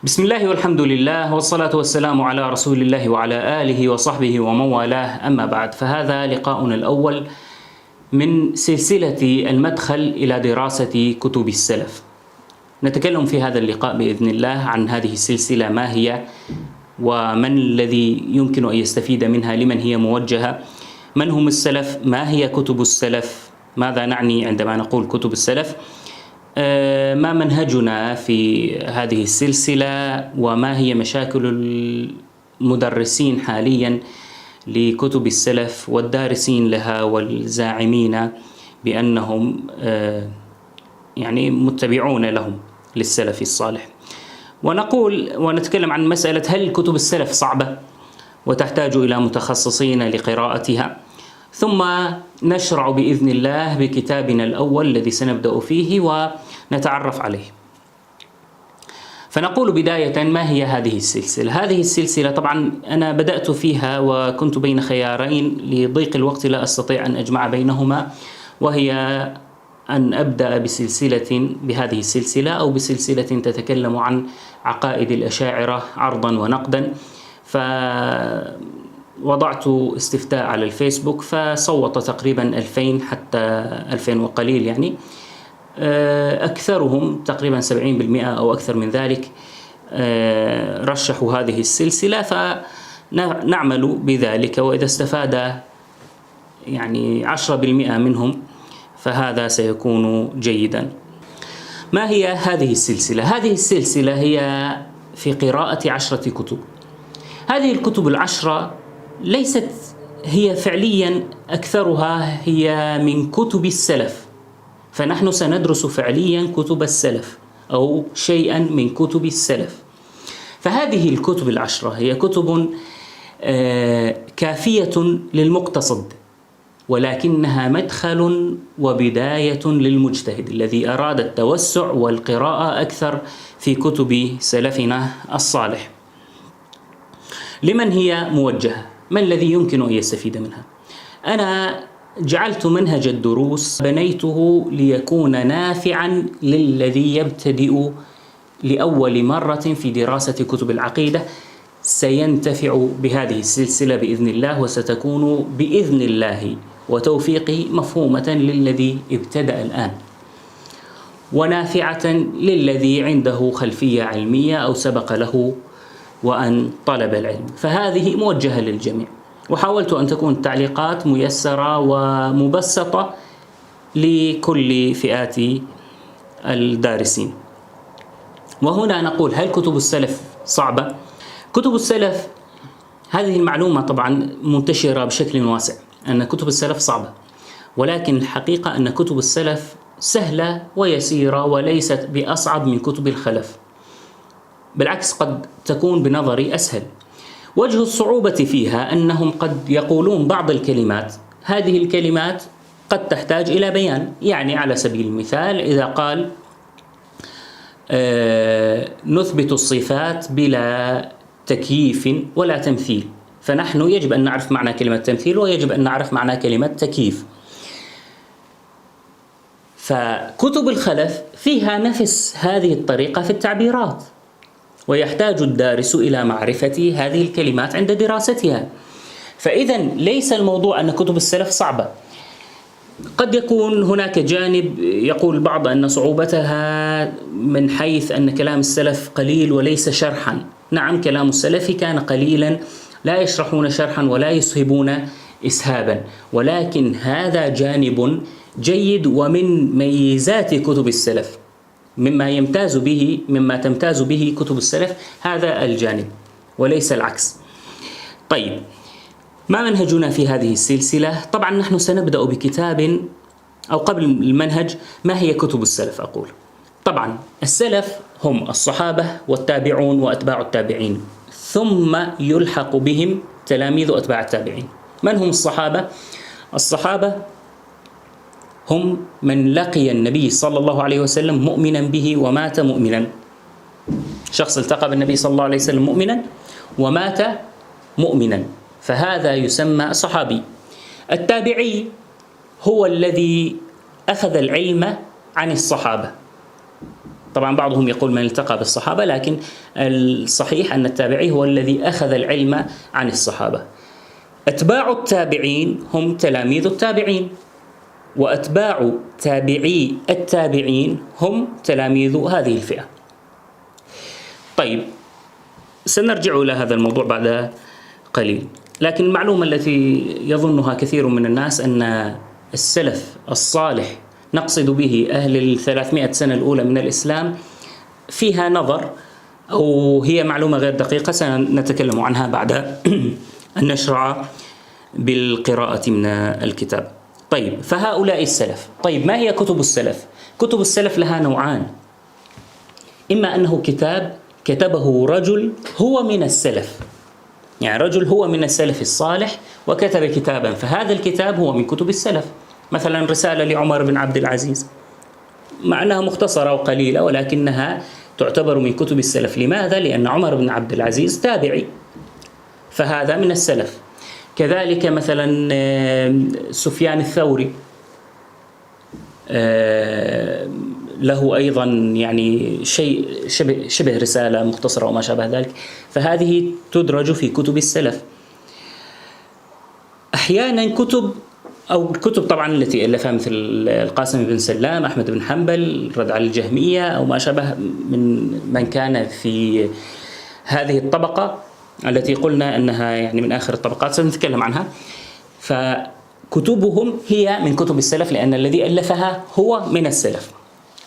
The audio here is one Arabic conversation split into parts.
بسم الله والحمد لله والصلاة والسلام على رسول الله وعلى آله وصحبه ومن والاه، أما بعد، فهذا لقاؤنا الأول من سلسلة المدخل إلى دراسة كتب السلف. نتكلم في هذا اللقاء بإذن الله عن هذه السلسلة، ما هي ومن الذي يمكن أن يستفيد منها، لمن هي موجهة، من هم السلف، ما هي كتب السلف، ماذا نعني عندما نقول كتب السلف، ما منهجنا في هذه السلسلة، وما هي مشاكل المدرسين حاليا لكتب السلف والدارسين لها والزاعمين بأنهم يعني متبعون لهم للسلف الصالح. ونقول ونتكلم عن مسألة هل كتب السلف صعبة وتحتاج إلى متخصصين لقراءتها، ثم نشرع بإذن الله بكتابنا الأول الذي سنبدأ فيه ونتعرف عليه. فنقول بداية ما هي هذه السلسلة؟ هذه السلسلة طبعا أنا بدأت فيها وكنت بين خيارين، لضيق الوقت لا أستطيع أن أجمع بينهما، وهي أن أبدأ بهذه السلسلة أو بسلسلة تتكلم عن عقائد الأشاعرة عرضا ونقدا. وضعت استفتاء على الفيسبوك فصوت تقريبا 2000 حتى 2000 وقليل، يعني أكثرهم تقريبا 70% أو أكثر من ذلك رشحوا هذه السلسلة، فنعمل بذلك، وإذا استفاد يعني 10% منهم فهذا سيكون جيدا. ما هي هذه السلسلة؟ هذه السلسلة هي في قراءة 10 كتب. هذه الكتب 10 ليست هي فعليا أكثرها هي من كتب السلف، فنحن سندرس فعليا كتب السلف أو شيئا من كتب السلف. فهذه الكتب 10 هي كتب كافية للمقتصد، ولكنها مدخل وبداية للمجتهد الذي أراد التوسع والقراءة أكثر في كتب سلفنا الصالح. لمن هي موجهة؟ ما الذي يمكن أن يستفيد منها؟ أنا جعلت منهج الدروس بنيته ليكون نافعا للذي يبتدئ لأول مرة في دراسة كتب العقيدة، سينتفع بهذه السلسلة بإذن الله، وستكون بإذن الله وتوفيقه مفهومة للذي ابتدأ الآن، ونافعة للذي عنده خلفية علمية أو سبق له وأن طلب العلم، فهذه موجهة للجميع. وحاولت أن تكون التعليقات ميسرة ومبسطة لكل فئات الدارسين. وهنا نقول هل كتب السلف صعبة؟ كتب السلف، هذه المعلومة طبعا منتشرة بشكل واسع أن كتب السلف صعبة، ولكن الحقيقة أن كتب السلف سهلة ويسيرة وليست بأصعب من كتب الخلف، بالعكس قد تكون بنظري أسهل. وجه الصعوبة فيها أنهم قد يقولون بعض الكلمات، هذه الكلمات قد تحتاج إلى بيان. يعني على سبيل المثال إذا قال نثبت الصفات بلا تكييف ولا تمثيل، فنحن يجب أن نعرف معنى كلمة تمثيل ويجب أن نعرف معنى كلمة تكييف. فكتب الخلف فيها نفس هذه الطريقة في التعبيرات، ويحتاج الدارس إلى معرفة هذه الكلمات عند دراستها. فإذا ليس الموضوع أن كتب السلف صعبة. قد يكون هناك جانب يقول بعض أن صعوبتها من حيث أن كلام السلف قليل وليس شرحا. نعم، كلام السلف كان قليلا، لا يشرحون شرحا ولا يسهبون إسهابا، ولكن هذا جانب جيد ومن ميزات كتب السلف، مما تمتاز به كتب السلف هذا الجانب وليس العكس. طيب، ما منهجنا في هذه السلسلة؟ طبعا نحن سنبدأ بكتاب، أو قبل المنهج ما هي كتب السلف أقول. طبعا السلف هم الصحابة والتابعون وأتباع التابعين، ثم يلحق بهم تلاميذ أتباع التابعين. من هم الصحابة؟ الصحابة هم من لقي النبي صلى الله عليه وسلم مؤمنا به ومات مؤمنا. شخص التقى بالنبي صلى الله عليه وسلم مؤمنا ومات مؤمنا، فهذا يسمى صحابي. التابعي هو الذي أخذ العلم عن الصحابة، طبعا بعضهم يقول من التقى بالصحابة، لكن الصحيح أن التابعي هو الذي أخذ العلم عن الصحابة. أتباع التابعين هم تلاميذ التابعين، وأتباع تابعي التابعين هم تلاميذ هذه الفئة. طيب، سنرجع إلى هذا الموضوع بعد قليل، لكن المعلومة التي يظنها كثير من الناس أن السلف الصالح نقصد به أهل 300 سنة الأولى من الإسلام فيها نظر، أو هي معلومة غير دقيقة سنتكلم عنها بعد أن نشرع بالقراءة من الكتاب. طيب، فهؤلاء السلف. طيب، ما هي كتب السلف؟ كتب السلف لها نوعان: إما أنه كتاب كتبه رجل هو من السلف، يعني رجل هو من السلف الصالح وكتب كتابا، فهذا الكتاب هو من كتب السلف. مثلا رسالة لعمر بن عبد العزيز، مع أنها مختصرة وقليلة ولكنها تعتبر من كتب السلف. لماذا؟ لأن عمر بن عبد العزيز تابعي، فهذا من السلف. كذلك مثلا سفيان الثوري له أيضا يعني شيء شبه رسالة مختصرة وما شابه ذلك، فهذه تدرج في كتب السلف. أحيانا كتب طبعا التي ألفها مثل القاسم بن سلام، أحمد بن حنبل، رد على الجهمية أو ما شابه من كان في هذه الطبقة التي قلنا أنها يعني من آخر الطبقات، سنتكلم عنها. فكتبهم هي من كتب السلف لأن الذي ألفها هو من السلف.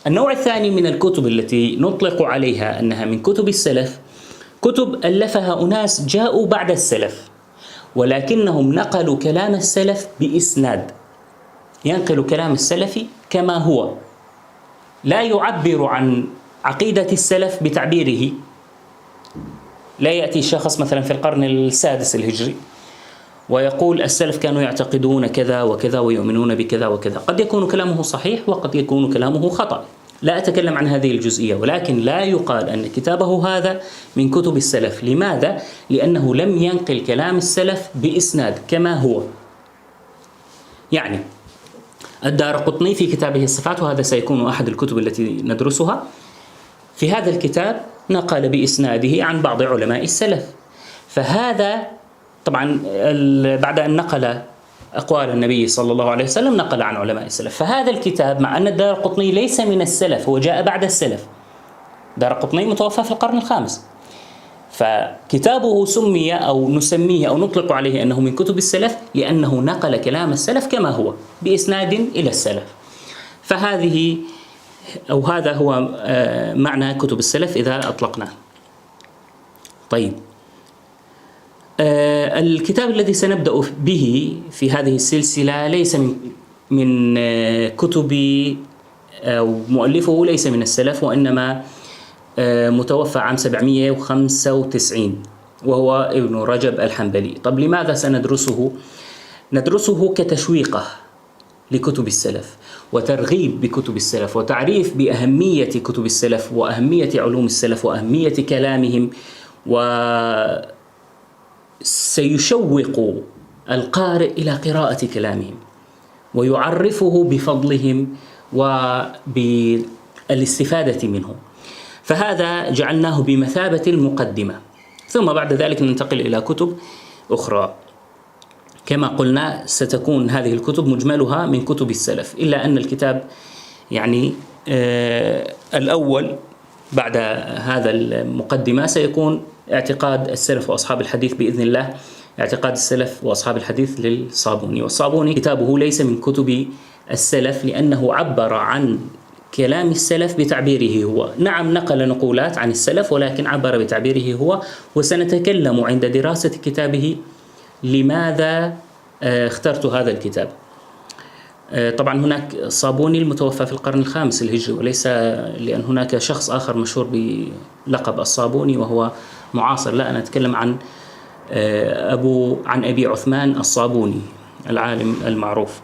النوع الثاني من الكتب التي نطلق عليها أنها من كتب السلف كتب ألفها أناس جاءوا بعد السلف، ولكنهم نقلوا كلام السلف بإسناد، ينقل كلام السلف كما هو، لا يعبر عن عقيدة السلف بتعبيره. لا يأتي شخص مثلا في القرن السادس الهجري ويقول السلف كانوا يعتقدون كذا وكذا ويؤمنون بكذا وكذا. قد يكون كلامه صحيح وقد يكون كلامه خطأ، لا أتكلم عن هذه الجزئية، ولكن لا يقال أن كتابه هذا من كتب السلف. لماذا؟ لأنه لم ينقل كلام السلف بإسناد كما هو. يعني الدارقطني في كتابه الصفات، وهذا سيكون أحد الكتب التي ندرسها، في هذا الكتاب نقل بإسناده عن بعض علماء السلف، فهذا طبعا بعد أن نقل أقوال النبي صلى الله عليه وسلم نقل عن علماء السلف. فهذا الكتاب مع أن الدارقطني ليس من السلف، هو جاء بعد السلف، دارقطني متوفى في القرن الخامس، فكتابه سمي أو نسميه أو نطلق عليه أنه من كتب السلف لأنه نقل كلام السلف كما هو بإسناد إلى السلف. فهذه أو هذا هو معنى كتب السلف إذا أطلقناه. طيب، الكتاب الذي سنبدأ به في هذه السلسلة ليس من كتب أو مؤلفه ليس من السلف، وإنما متوفى عام 795 وهو ابن رجب الحنبلي. طب لماذا سندرسه؟ ندرسه كتشويقه لكتب السلف وترغيب بكتب السلف وتعريف بأهمية كتب السلف وأهمية علوم السلف وأهمية كلامهم، وسيشوق القارئ إلى قراءة كلامهم ويعرفه بفضلهم وبالاستفادة منهم. فهذا جعلناه بمثابة المقدمة، ثم بعد ذلك ننتقل إلى كتب أخرى. كما قلنا ستكون هذه الكتب مجملها من كتب السلف، إلا أن الكتاب يعني الأول بعد هذا المقدمة سيكون اعتقاد السلف وأصحاب الحديث بإذن الله، اعتقاد السلف وأصحاب الحديث للصابوني. والصابوني كتابه ليس من كتب السلف لأنه عبر عن كلام السلف بتعبيره هو. نعم، نقل نقولات عن السلف ولكن عبر بتعبيره هو، وسنتكلم عند دراسة كتابه لماذا اخترت هذا الكتاب. طبعا هناك صابوني المتوفى في القرن الخامس الهجري، وليس لأن هناك شخص آخر مشهور بلقب الصابوني وهو معاصر، لا، أنا أتكلم عن أبي عثمان الصابوني العالم المعروف،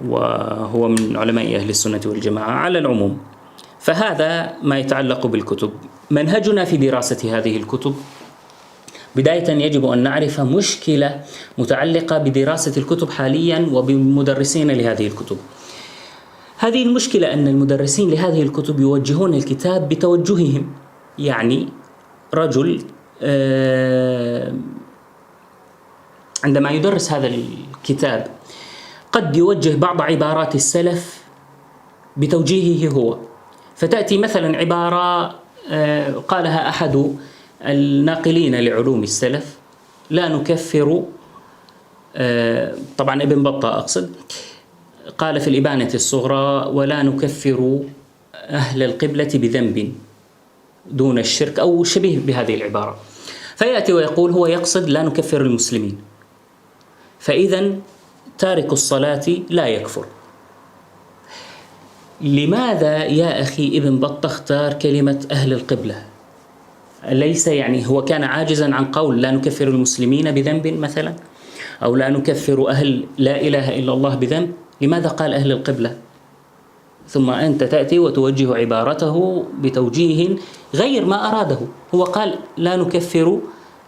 وهو من علماء أهل السنة والجماعة على العموم. فهذا ما يتعلق بالكتب. منهجنا في دراسة هذه الكتب: بداية يجب أن نعرف مشكلة متعلقة بدراسة الكتب حاليا وبمدرسين لهذه الكتب. هذه المشكلة أن المدرسين لهذه الكتب يوجهون الكتاب بتوجههم. يعني رجل عندما يدرس هذا الكتاب قد يوجه بعض عبارات السلف بتوجيهه هو، فتأتي مثلا عبارة قالها أحد الناقلين لعلوم السلف: لا نكفر، طبعا ابن بطة أقصد، قال في الإبانة الصغرى: ولا نكفر أهل القبلة بذنب دون الشرك، أو شبيه بهذه العبارة. فيأتي ويقول هو يقصد لا نكفر المسلمين، فإذا تارك الصلاة لا يكفر. لماذا يا أخي ابن بطة اختار كلمة أهل القبلة؟ ليس يعني هو كان عاجزا عن قول لا نكفر المسلمين بذنب مثلا، أو لا نكفر أهل لا إله إلا الله بذنب؟ لماذا قال أهل القبلة؟ ثم أنت تأتي وتوجه عبارته بتوجيه غير ما أراده. هو قال لا نكفر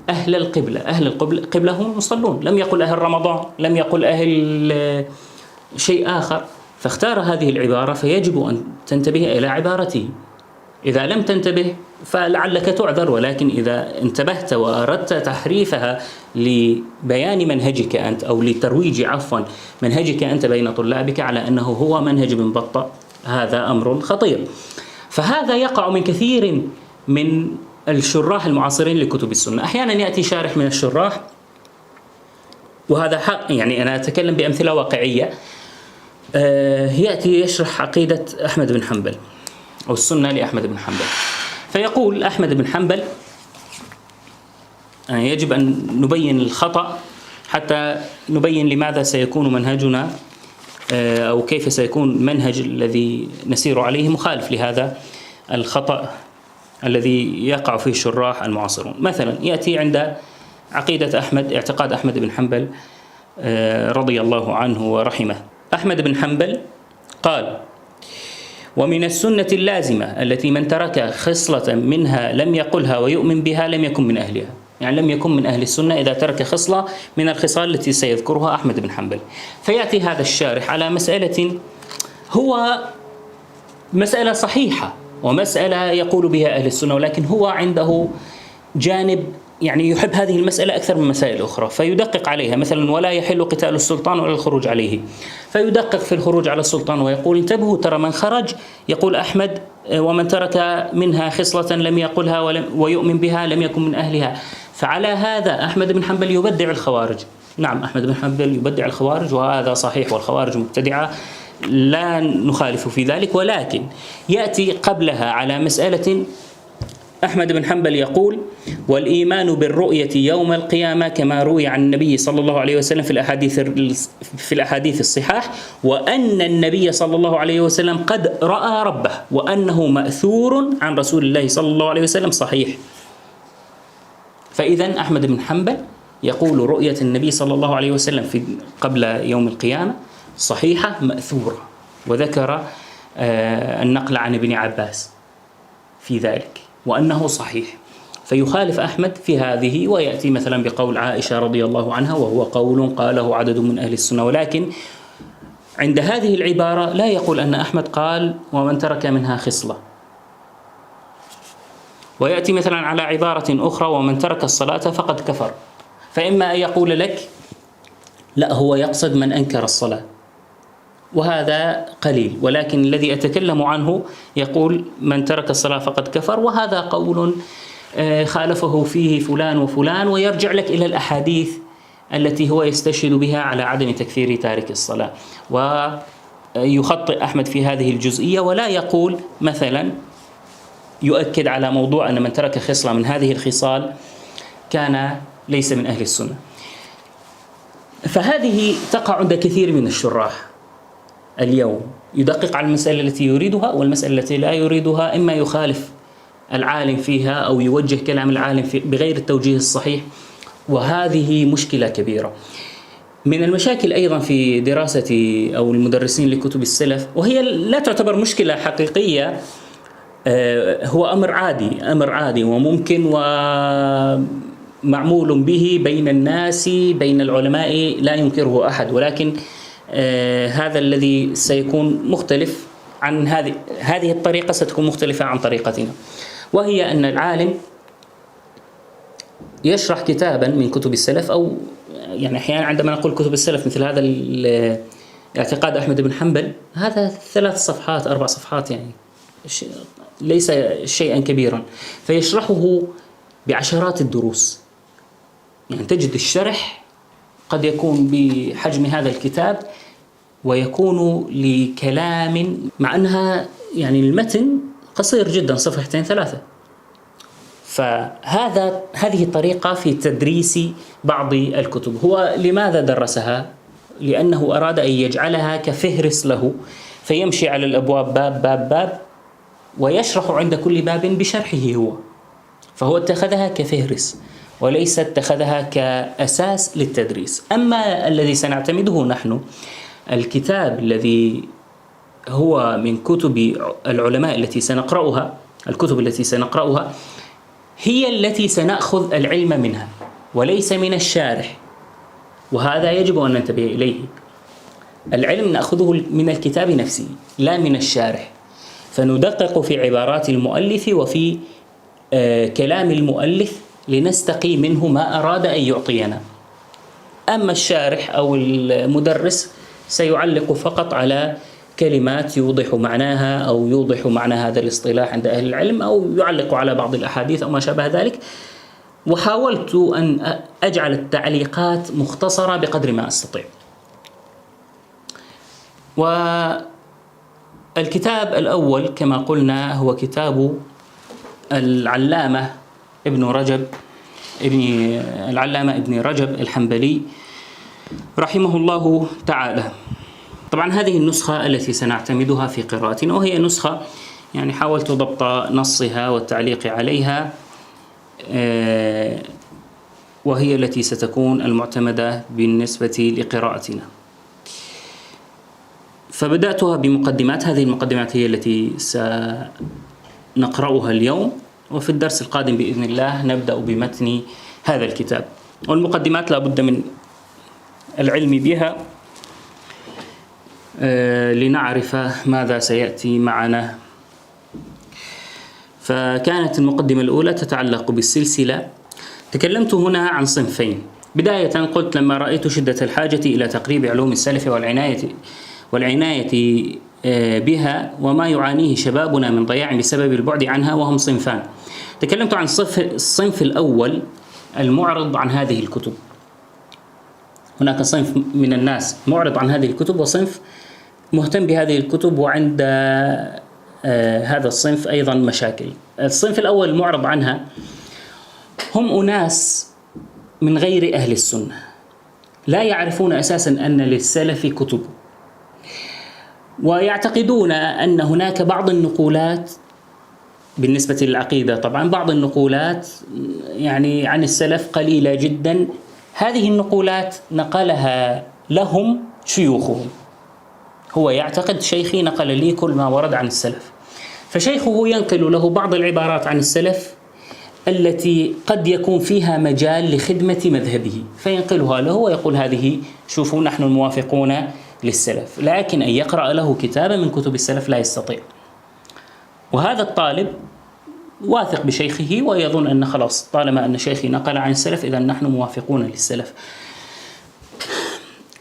أهل القبلة، أهل القبلة هم المصلون، لم يقل أهل رمضان، لم يقل أهل شيء آخر، فاختار هذه العبارة. فيجب أن تنتبه إلى عبارته. إذا لم تنتبه فلعلك تعذر، ولكن إذا انتبهت وأردت تحريفها لبيان منهجك أنت، أو لترويج منهجك أنت بين طلابك على أنه هو منهج ابن بطة، هذا أمر خطير. فهذا يقع من كثير من الشراح المعاصرين لكتب السنة. أحيانا يأتي شارح من الشراح، وهذا حق، يعني أنا أتكلم بأمثلة واقعية، يأتي يشرح عقيدة أحمد بن حنبل أو السنة لأحمد بن حنبل، فيقول أحمد بن حنبل يعني يجب أن نبين الخطأ حتى نبين لماذا سيكون منهجنا أو كيف سيكون منهج الذي نسير عليه مخالف لهذا الخطأ الذي يقع فيه الشراح المعاصرون. مثلا يأتي عند عقيدة أحمد، اعتقاد أحمد بن حنبل رضي الله عنه ورحمه. أحمد بن حنبل قال: ومن السنة اللازمة التي من ترك خصلة منها لم يقلها ويؤمن بها لم يكن من أهلها. يعني لم يكن من أهل السنة إذا ترك خصلة من الخصال التي سيذكرها أحمد بن حنبل. فيأتي هذا الشارح على مسألة هو مسألة صحيحة ومسألة يقول بها أهل السنة، ولكن هو عنده جانب يعني يحب هذه المسألة أكثر من مسائل أخرى، فيدقق عليها. مثلا: ولا يحل قتال السلطان ولا الخروج عليه، فيدقق في الخروج على السلطان ويقول: انتبهوا، ترى من خرج، يقول أحمد: ومن ترك منها خصلة لم يقلها ويؤمن بها لم يكن من أهلها. فعلى هذا أحمد بن حنبل يبدع الخوارج. نعم، أحمد بن حنبل يبدع الخوارج، وهذا صحيح، والخوارج مبتدعة لا نخالف في ذلك، ولكن يأتي قبلها على مسألة أحمد بن حنبل يقول: والإيمان بالرؤية يوم القيامة كما روي عن النبي صلى الله عليه وسلم في الأحاديث الصحاح، وأن النبي صلى الله عليه وسلم قد رأى ربه، وأنه مأثور عن رسول الله صلى الله عليه وسلم صحيح. فإذا أحمد بن حنبل يقول رؤية النبي صلى الله عليه وسلم قبل يوم القيامة صحيحة مأثورة، وذكر النقل عن ابن عباس في ذلك وأنه صحيح. فيخالف أحمد في هذه، ويأتي مثلا بقول عائشة رضي الله عنها، وهو قول قاله عدد من أهل السنة، ولكن عند هذه العبارة لا يقول أن أحمد قال ومن ترك منها خصلة. ويأتي مثلا على عبارة أخرى: ومن ترك الصلاة فقد كفر. فإما أن يقول لك لا، هو يقصد من أنكر الصلاة، وهذا قليل، ولكن الذي أتكلم عنه يقول من ترك الصلاة فقد كفر، وهذا قول خالفه فيه فلان وفلان، ويرجع لك إلى الأحاديث التي هو يستشهد بها على عدم تكفير تارك الصلاة. ويخطئ أحمد في هذه الجزئية، ولا يقول مثلا يؤكد على موضوع أن من ترك خصلة من هذه الخصال كان ليس من أهل السنة. فهذه تقع عند كثير من الشراح اليوم، يدقق على المسألة التي يريدها والمسألة التي لا يريدها، إما يخالف العالم فيها أو يوجه كلام العالم بغير التوجيه الصحيح، وهذه مشكلة كبيرة. من المشاكل أيضا في دراسة أو المدرسين لكتب السلف، وهي لا تعتبر مشكلة حقيقية، هو أمر عادي وممكن ومعمول به بين الناس، بين العلماء، لا ينكره أحد، ولكن هذا الذي سيكون مختلف عن هذه الطريقة، ستكون مختلفة عن طريقتنا، وهي أن العالم يشرح كتابا من كتب السلف، أو يعني أحيانا عندما نقول كتب السلف مثل هذا اعتقاد أحمد بن حنبل، هذا 3 صفحات 4 صفحات، يعني ليس شيئا كبيرا، فيشرحه بعشرات الدروس. يعني تجد الشرح قد يكون بحجم هذا الكتاب، ويكون لكلام، مع أنها يعني المتن قصير جدا، 2 3. هذه طريقة في تدريس بعض الكتب. هو لماذا درسها؟ لأنه أراد أن يجعلها كفهرس له، فيمشي على الأبواب باب باب باب، ويشرح عند كل باب بشرحه هو. فهو اتخذها كفهرس وليس اتخذها كأساس للتدريس. أما الذي سنعتمده نحن، الكتاب الذي هو من كتب العلماء التي سنقرأها، الكتب التي سنقرأها هي التي سنأخذ العلم منها وليس من الشارح، وهذا يجب أن ننتبه إليه. العلم نأخذه من الكتاب نفسه لا من الشارح، فندقق في عبارات المؤلف وفي كلام المؤلف لنستقي منه ما أراد أن يعطينا. أما الشارح أو المدرس سيعلق فقط على كلمات يوضح معناها، أو يوضح معنى هذا الاصطلاح عند أهل العلم، أو يعلق على بعض الأحاديث أو ما شابه ذلك. وحاولت أن أجعل التعليقات مختصرة بقدر ما أستطيع. والكتاب الأول كما قلنا هو كتاب العلامة ابن رجب الحنبلي رحمه الله تعالى. طبعا هذه النسخة التي سنعتمدها في قراءتنا، وهي نسخة يعني حاولت ضبط نصها والتعليق عليها، وهي التي ستكون المعتمدة بالنسبة لقراءتنا. فبدأتها بمقدمات، هذه المقدمات هي التي سنقرأها اليوم، وفي الدرس القادم بإذن الله نبدأ بمتن هذا الكتاب. والمقدمات لا بد من العلم بها لنعرف ماذا سيأتي معنا. فكانت المقدمة الأولى تتعلق بالسلسلة. تكلمت هنا عن صنفين. بداية قلت لما رأيت شدة الحاجة إلى تقريب علوم السلف والعناية بها وما يعانيه شبابنا من ضياع بسبب البعد عنها، وهم صنفان. تكلمت عن الصنف الأول المعرض عن هذه الكتب. هناك صنف من الناس معرض عن هذه الكتب، وصنف مهتم بهذه الكتب، وعند هذا الصنف أيضا مشاكل. الصنف الأول المعرض عنها هم أناس من غير أهل السنة، لا يعرفون أساسا أن للسلف كتب، ويعتقدون أن هناك بعض النقولات بالنسبة للعقيدة، طبعا بعض النقولات يعني عن السلف قليلة جدا. هذه النقولات نقلها لهم شيوخهم. هو يعتقد شيخي نقل لي كل ما ورد عن السلف، فشيخه ينقل له بعض العبارات عن السلف التي قد يكون فيها مجال لخدمة مذهبه، فينقلها له ويقول هذه شوفوا نحن الموافقون للسلف. لكن أن يقرأ له كتابا من كتب السلف لا يستطيع. وهذا الطالب واثق بشيخه ويظن أن خلاص طالما أن شيخي نقل عن السلف إذا نحن موافقون للسلف.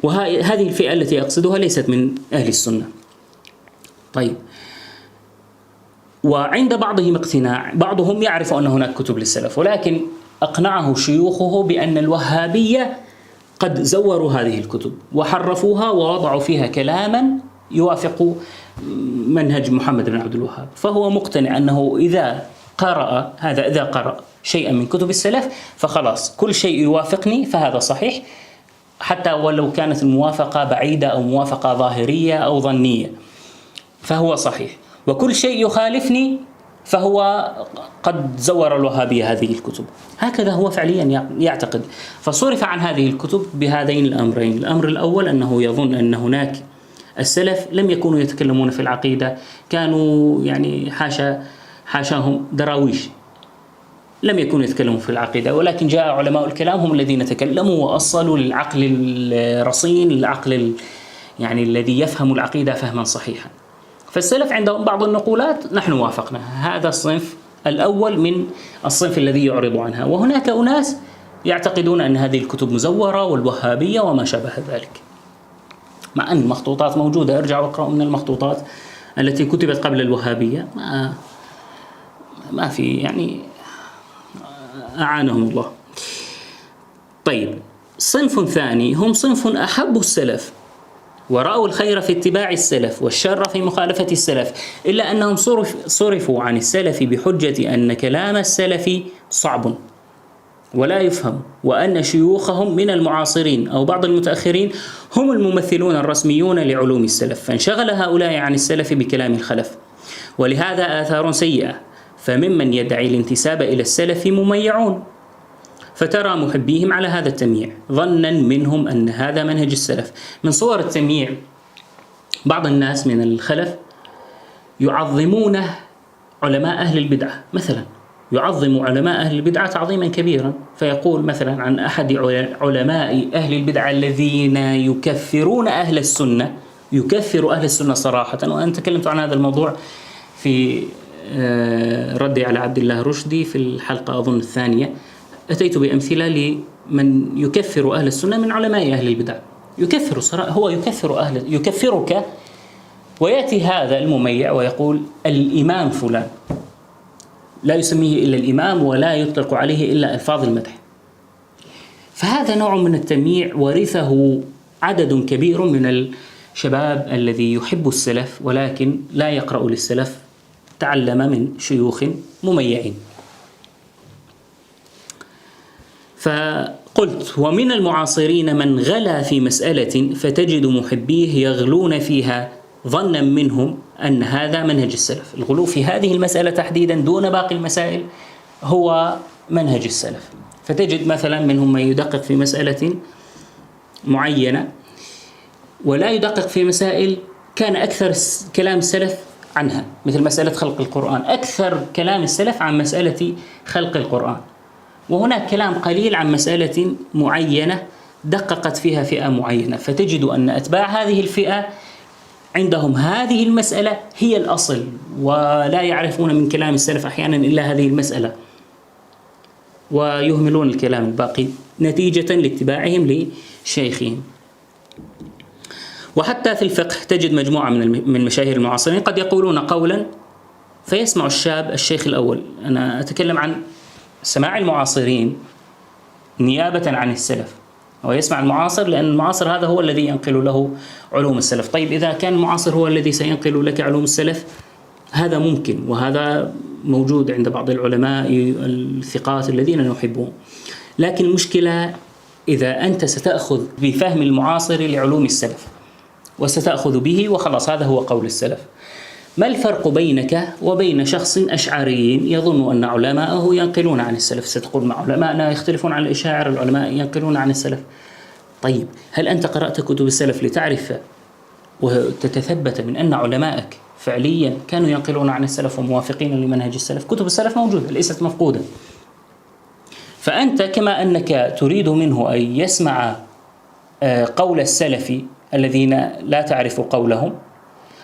وهذه الفئة التي أقصدها ليست من أهل السنة. طيب، وعند بعضهم اقتناع، بعضهم يعرف أن هناك كتب للسلف، ولكن أقنعه شيوخه بأن الوهابية قد زوروا هذه الكتب وحرفوها ووضعوا فيها كلاما يوافق منهج محمد بن عبد الوهاب. فهو مقتنع أنه إذا قرأ شيئا من كتب السلف فخلاص كل شيء يوافقني فهذا صحيح، حتى ولو كانت الموافقة بعيدة أو موافقة ظاهرية أو ظنية فهو صحيح، وكل شيء يخالفني فهو قد زور الوهابية هذه الكتب. هكذا هو فعليا يعتقد. فصرف عن هذه الكتب بهذين الأمرين. الأمر الأول أنه يظن أن هناك السلف لم يكونوا يتكلمون في العقيدة، كانوا يعني حاشاهم دراويش، لم يكونوا يتكلموا في العقيدة، ولكن جاء علماء الكلام هم الذين تكلموا وأصلوا للعقل الرصين، للعقل يعني الذي يفهم العقيدة فهما صحيحا. فالسلف عندهم بعض النقولات نحن وافقناها، هذا الصنف الأول من الصنف الذي يعرض عنها. وهناك أناس يعتقدون أن هذه الكتب مزورة والوهابية وما شابه ذلك، مع أن المخطوطات موجودة. ارجعوا واقرأوا من المخطوطات التي كتبت قبل الوهابية، ما في يعني، أعانهم الله. طيب، صنف ثاني هم صنف أحبوا السلف ورأوا الخير في اتباع السلف والشر في مخالفة السلف، إلا أنهم صرفوا عن السلف بحجة أن كلام السلف صعب ولا يفهم، وأن شيوخهم من المعاصرين أو بعض المتأخرين هم الممثلون الرسميون لعلوم السلف، فانشغل هؤلاء عن السلف بكلام الخلف، ولهذا آثار سيئة. فممن يدعي الانتساب إلى السلف مميعون، فترى محبيهم على هذا التمييع ظنا منهم أن هذا منهج السلف. من صور التمييع بعض الناس من الخلف يعظمون علماء أهل البدعة، مثلا يعظم علماء أهل البدعة تعظيما كبيرا، فيقول مثلا عن أحد علماء أهل البدعة الذين يكفرون أهل السنة، يكفر أهل السنة صراحة، وأنا تكلمت عن هذا الموضوع في ردي على عبد الله رشدي في الحلقة أظن الثانية، أتيت بأمثلة لمن يكفر أهل السنة من علماء أهل البدع، يكفر صراحة، هو يكفرك، ويأتي هذا المميع ويقول الإمام فلان، لا يسميه إلا الإمام ولا يطلق عليه إلا ألفاظ المدح. فهذا نوع من التمييع ورثه عدد كبير من الشباب الذي يحب السلف ولكن لا يقرأ للسلف، تعلم من شيوخ مميعين. فقلت ومن المعاصرين من غلا في مسألة فتجد محبيه يغلون فيها ظنا منهم أن هذا منهج السلف. الغلو في هذه المسألة تحديدا دون باقي المسائل هو منهج السلف. فتجد مثلا منهم من يدقق في مسألة معينة ولا يدقق في مسائل كان أكثر كلام السلف عنها، مثل مسألة خلق القرآن، أكثر كلام السلف عن مسألة خلق القرآن، وهناك كلام قليل عن مسألة معينة دققت فيها فئة معينة. فتجد أن أتباع هذه الفئة عندهم هذه المسألة هي الأصل، ولا يعرفون من كلام السلف أحيانا إلا هذه المسألة، ويهملون الكلام الباقي نتيجة لاتباعهم لشيخهم. وحتى في الفقه تجد مجموعة من مشاهير المعاصرين قد يقولون قولا فيسمع الشاب الشيخ الأول. أنا أتكلم عن سماع المعاصرين نيابة عن السلف، ويسمع المعاصر لأن المعاصر هذا هو الذي ينقل له علوم السلف. طيب إذا كان المعاصر هو الذي سينقل لك علوم السلف هذا ممكن، وهذا موجود عند بعض العلماء الثقات الذين نحبهم، لكن المشكلة إذا أنت ستأخذ بفهم المعاصر لعلوم السلف وستأخذ به وخلاص هذا هو قول السلف، ما الفرق بينك وبين شخص أشعري يظن أن علماءه ينقلون عن السلف؟ ستقول مع علماءنا يختلفون عن الأشاعرة، العلماء ينقلون عن السلف. طيب هل أنت قرأت كتب السلف لتعرف وتتثبت من أن علمائك فعليا كانوا ينقلون عن السلف وموافقين لمنهج السلف؟ كتب السلف موجودة ليست مفقودة. فأنت كما أنك تريد منه أن يسمع قول السلف الذين لا تعرف قولهم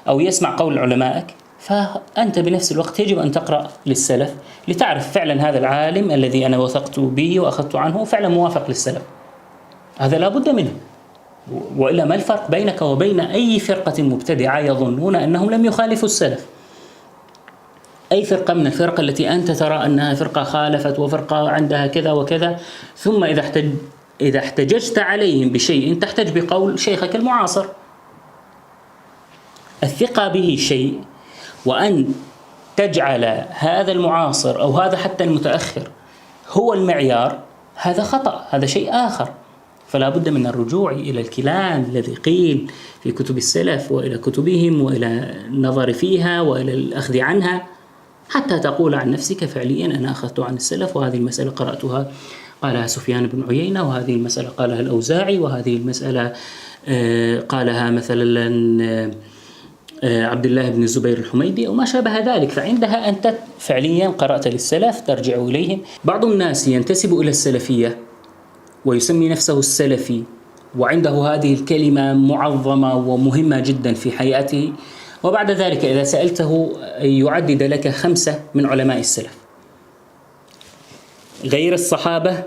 أو يسمع قول علمائك، فأنت بنفس الوقت يجب أن تقرأ للسلف لتعرف فعلا هذا العالم الذي أنا وثقت به وأخذت عنه فعلا موافق للسلف، هذا لا بد منه. وإلا ما الفرق بينك وبين أي فرقة مبتدعة يظنون أنهم لم يخالفوا السلف؟ أي فرقة من الفرق التي أنت ترى أنها فرقة خالفت وفرقة عندها كذا وكذا، ثم إذا احتججت عليهم بشيء تحتج بقول شيخك المعاصر. الثقة به شيء، وأن تجعل هذا المعاصر أو هذا حتى المتأخر هو المعيار هذا خطأ، هذا شيء آخر. فلا بد من الرجوع إلى الكلام الذي قيل في كتب السلف وإلى كتبهم وإلى النظر فيها وإلى الأخذ عنها حتى تقول عن نفسك فعليا أنا أخذت عن السلف، وهذه المسألة قرأتها قالها سفيان بن عيينة، وهذه المسألة قالها الأوزاعي، وهذه المسألة قالها مثلا عبد الله بن الزبير الحميدي وما شابه ذلك. فعندها أنت فعليا قرأت للسلف ترجع إليهم. بعض الناس ينتسب إلى السلفية ويسمي نفسه السلفي وعنده هذه الكلمة معظمة ومهمة جدا في حياته، وبعد ذلك إذا سألته يعدد لك 5 من علماء السلف غير الصحابة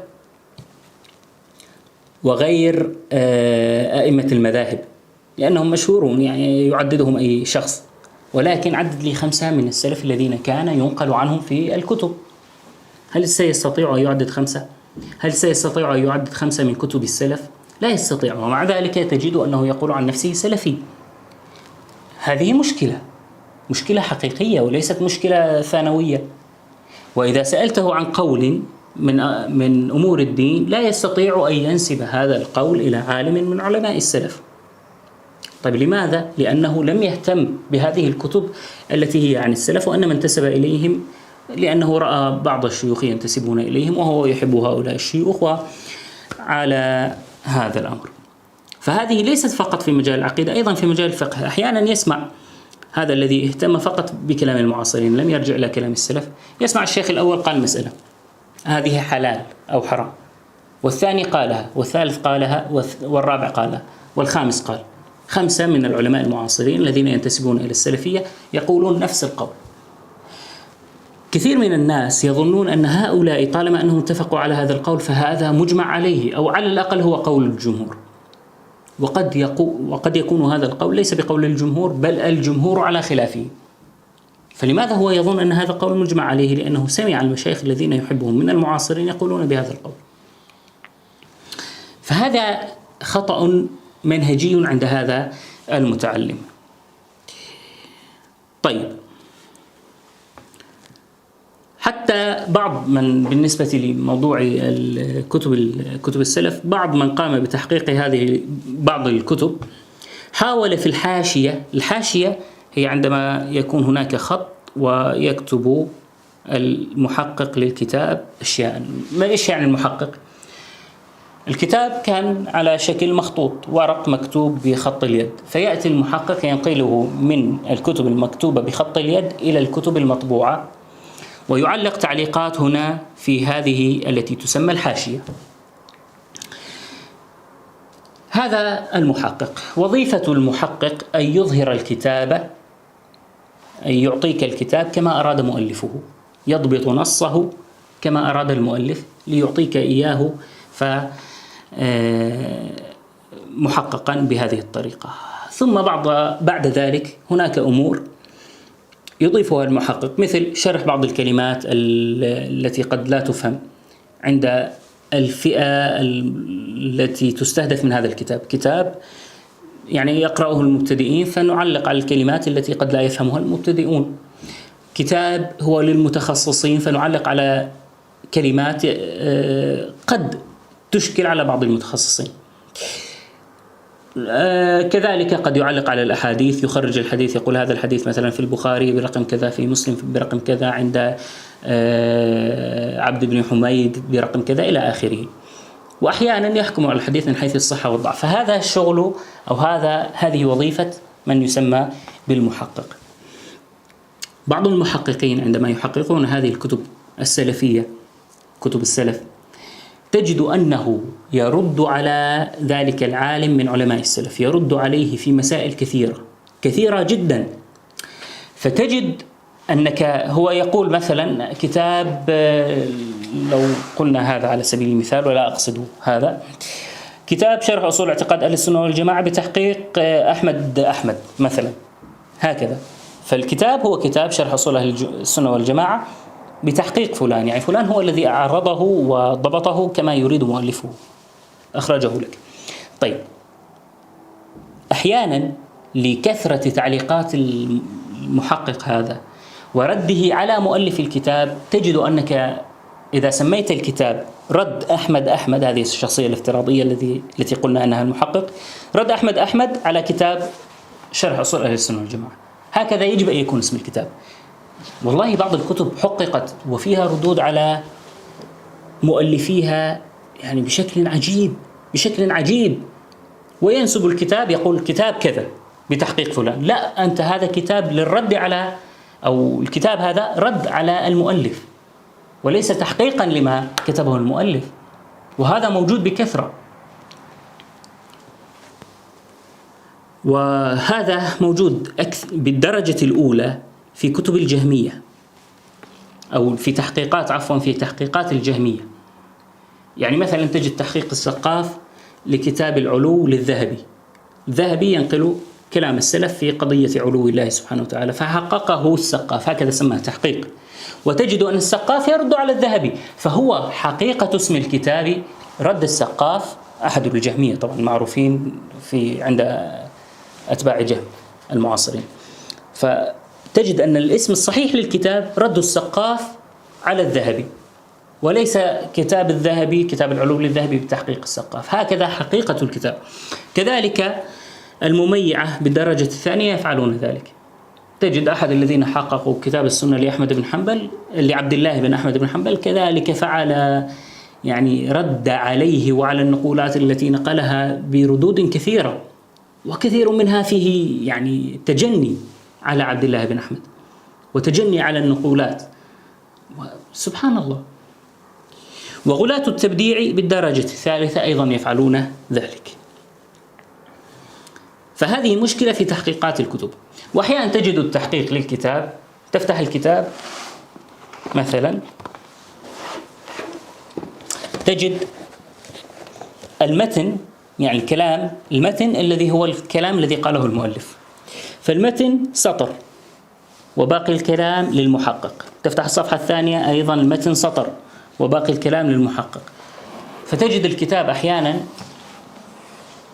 وغير أئمة المذاهب، لأنهم مشهورون يعني يعددهم أي شخص، ولكن عدد لي 5 من السلف الذين كان ينقل عنهم في الكتب. هل سيستطيع أن يعدد 5؟ هل سيستطيع أن يعدد 5 من كتب السلف؟ لا يستطيع، ومع ذلك تجد أنه يقول عن نفسه سلفي. هذه مشكلة حقيقية وليست مشكلة ثانوية. وإذا سألته عن قول من أمور الدين لا يستطيع أن ينسب هذا القول إلى عالم من علماء السلف. طيب لماذا؟ لأنه لم يهتم بهذه الكتب التي هي عن السلف، وإنما انتسب إليهم لأنه رأى بعض الشيوخ ينتسبون إليهم وهو يحب هؤلاء الشيوخ وعلى هذا الأمر. فهذه ليست فقط في مجال العقيدة، أيضا في مجال الفقه. أحيانا يسمع هذا الذي اهتم فقط بكلام المعاصرين لم يرجع إلى كلام السلف، يسمع الشيخ الأول قال مسألة هذه حلال أو حرام، والثاني قالها، والثالث قالها، والرابع قالها، والخامس قال. 5 من العلماء المعاصرين الذين ينتسبون إلى السلفية يقولون نفس القول. كثير من الناس يظنون أن هؤلاء طالما أنهم اتفقوا على هذا القول فهذا مجمع عليه، أو على الأقل هو قول الجمهور. وقد يكون هذا القول ليس بقول الجمهور، بل الجمهور على خلافه. فلماذا هو يظن أن هذا القول مجمع عليه؟ لأنه سمع المشايخ الذين يحبهم من المعاصرين يقولون بهذا القول. فهذا خطأ منهجي عند هذا المتعلم. طيب، حتى بعض من بالنسبة لموضوع كتب السلف، بعض من قام بتحقيق هذه بعض الكتب حاول في الحاشية هي عندما يكون هناك خط ويكتب المحقق للكتاب أشياء. ما إيش يعني المحقق؟ الكتاب كان على شكل مخطوط، ورق مكتوب بخط اليد، فيأتي المحقق ينقله من الكتب المكتوبة بخط اليد إلى الكتب المطبوعة، ويعلق تعليقات هنا في هذه التي تسمى الحاشية. هذا المحقق، وظيفة المحقق أن يظهر الكتابة، أن يعطيك الكتاب كما أراد مؤلفه، يضبط نصه كما أراد المؤلف ليعطيك إياه محققا بهذه الطريقة. ثم بعد ذلك هناك أمور يضيفها المحقق، مثل شرح بعض الكلمات التي قد لا تفهم عند الفئة التي تستهدف من هذا الكتاب. كتاب يعني يقرأه المبتدئين فنعلق على الكلمات التي قد لا يفهمها المبتدئون. كتاب هو للمتخصصين فنعلق على كلمات قد تشكل على بعض المتخصصين. كذلك قد يعلق على الأحاديث، يخرج الحديث، يقول هذا الحديث مثلا في البخاري برقم كذا، في مسلم برقم كذا، عند عبد بن حميد برقم كذا إلى آخره. وأحيانا يحكم على الحديث من حيث الصحة والضعف. فهذا الشغل أو هذه وظيفة من يسمى بالمحقق. بعض المحققين عندما يحققون هذه الكتب السلفية، كتب السلف، تجد أنه يرد على ذلك العالم من علماء السلف، يرد عليه في مسائل كثيرة جدا. فتجد أنك هو يقول مثلا كتاب، لو قلنا هذا على سبيل المثال ولا أقصد هذا، كتاب شرح أصول اعتقاد أهل السنة والجماعة بتحقيق أحمد مثلا، هكذا. فالكتاب هو كتاب شرح أصول أهل السنة والجماعة بتحقيق فلان، يعني فلان هو الذي أعرضه وضبطه كما يريد مؤلفه، أخرجه لك. طيب، أحيانا لكثرة تعليقات المحقق هذا ورده على مؤلف الكتاب، تجد أنك إذا سميت الكتاب رد أحمد، هذه الشخصية الافتراضية التي قلنا أنها المحقق، رد أحمد على كتاب شرح أصول أهل السنة والجماعة، هكذا يجب أن يكون اسم الكتاب. والله بعض الكتب حققت وفيها ردود على مؤلفيها يعني بشكل عجيب، وينسب الكتاب، يقول الكتاب كذا بتحقيق فلان. لا، أنت هذا كتاب للرد على، أو الكتاب هذا رد على المؤلف وليس تحقيقا لما كتبه المؤلف، وهذا موجود بكثرة. وهذا موجود بالدرجة الأولى في كتب الجهمية، أو في تحقيقات الجهمية. يعني مثلا تجد تحقيق السقاف لكتاب العلو للذهبي. الذهبي ينقل كلام السلف في قضية علو الله سبحانه وتعالى، فحققه السقاف، هكذا سماه تحقيق. وتجد أن السقاف يرد على الذهبي، فهو حقيقة اسم الكتاب رد السقاف، أحد الجهمية طبعا معروفين عند أتباع جهم المعاصرين. فتجد أن الاسم الصحيح للكتاب رد السقاف على الذهبي، وليس كتاب الذهبي كتاب العلو للذهبي بتحقيق السقاف. هكذا حقيقة الكتاب. كذلك المميعة بالدرجة الثانية يفعلون ذلك. تجد أحد الذين حققوا كتاب السنة لعبد الله بن أحمد بن حنبل كذلك فعل، يعني رد عليه وعلى النقولات التي نقلها بردود كثيرة، وكثير منها فيه يعني تجني على عبد الله بن أحمد وتجني على النقولات، سبحان الله. وغلاة التبديع بالدرجة الثالثة أيضا يفعلون ذلك. فهذه مشكلة في تحقيقات الكتب. وأحيانا تجد التحقيق للكتاب، تفتح الكتاب مثلا تجد المتن، يعني المتن الذي هو الكلام الذي قاله المؤلف، فالمتن سطر وباقي الكلام للمحقق. تفتح الصفحة الثانية أيضا المتن سطر وباقي الكلام للمحقق. فتجد الكتاب أحيانا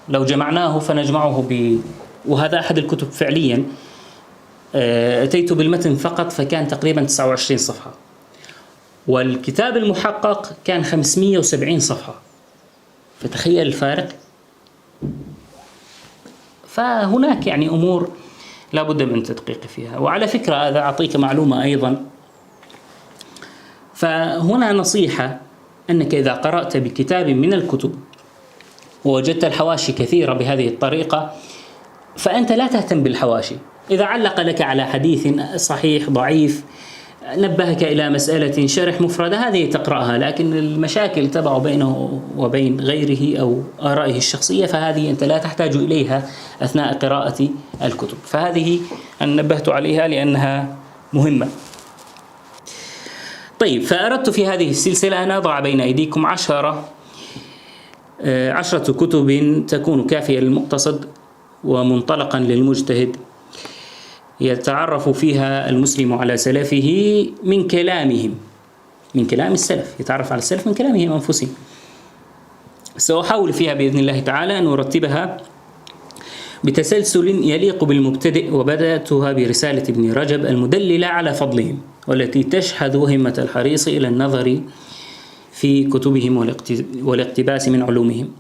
لو جمعناه فنجمعه وهذا أحد الكتب فعليا، أتيت بالمتن فقط فكان تقريبا 29 صفحة، والكتاب المحقق كان 570 صفحة. فتخيل الفارق. فهناك يعني أمور لا بد من تدقيق فيها. وعلى فكرة هذا أعطيك معلومة أيضا، فهنا نصيحة أنك إذا قرأت بكتاب من الكتب ووجدت الحواشي كثيرة بهذه الطريقة، فأنت لا تهتم بالحواشي. إذا علق لك على حديث صحيح ضعيف، نبهك إلى مسألة، شرح مفردة، هذه تقرأها، لكن المشاكل تبع بينه وبين غيره أو آرائه الشخصية فهذه أنت لا تحتاج إليها أثناء قراءة الكتب. فهذه أنا نبهت عليها لأنها مهمة. طيب، فأردت في هذه السلسلة أن أضع بين أيديكم 10 كتب تكون كافية للمقتصد ومنطلقا للمجتهد، يتعرف فيها المسلم على سلفه من كلامهم، من كلام السلف، يتعرف على السلف من كلامهم أنفسهم. سأحاول فيها بإذن الله تعالى أن أرتبها بتسلسل يليق بالمبتدئ، وبدأتها برسالة ابن رجب المدللة على فضلهم، والتي تشحذ همة الحريص إلى النظر في كتبهم والاقتباس من علومهم.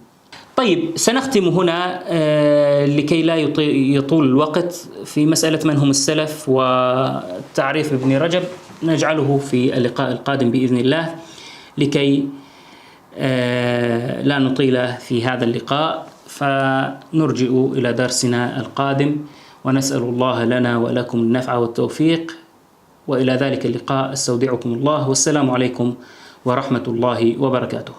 طيب، سنختم هنا لكي لا يطول الوقت في مسألة من هم السلف وتعريف ابن رجب، نجعله في اللقاء القادم بإذن الله لكي لا نطيل في هذا اللقاء، فنرجع إلى درسنا القادم، ونسأل الله لنا ولكم النفع والتوفيق. وإلى ذلك اللقاء استودعكم الله، والسلام عليكم ورحمة الله وبركاته.